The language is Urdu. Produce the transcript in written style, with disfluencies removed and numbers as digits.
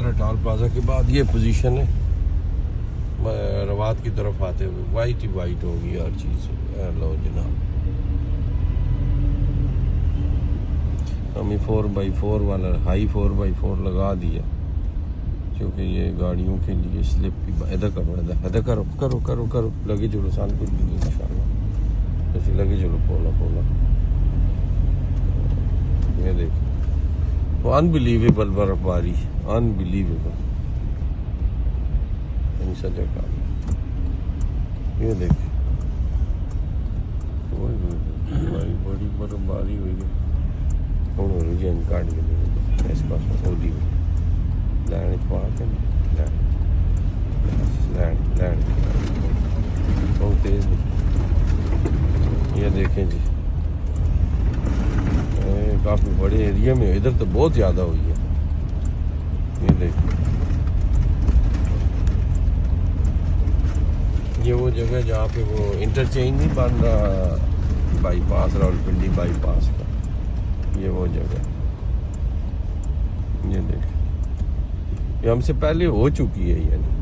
باندرا ٹول پلازا کے بعد یہ پوزیشن ہے روات کی طرف آتے ہوئے. وائٹ ہی وائٹ ہوگی ہر چیز. لو جناب ہمیں 4x4 والا ہائی 4x4 لگا دیا کیونکہ یہ گاڑیوں کے لیے سلپ بھی. ادھر کرو کرو کرو کرو لگے چلو سان کو بھی ان شاء اللہ ایسے لگے چلو پولا یہ دیکھ انبلیویبل برف باری انبلیویبل ان سا جگہ یہ دیکھ بڑی برف باری ہوئی ہے. ہوں رجین کاٹ کے اس پاس ہولی ہوئی لینڈ پا کے لینڈ بہت تیز. یہ دیکھیں جی کافی بڑے ایریا میں ادھر تو بہت زیادہ ہوئی ہے. یہ دیکھیں یہ وہ جگہ جہاں پہ وہ انٹرچینج نہیں بن رہا بائی پاس راولپنڈی بائی پاس کا. یہ وہ جگہ یہ دیکھیں یہ ہم سے پہلے ہو چکی ہے. یعنی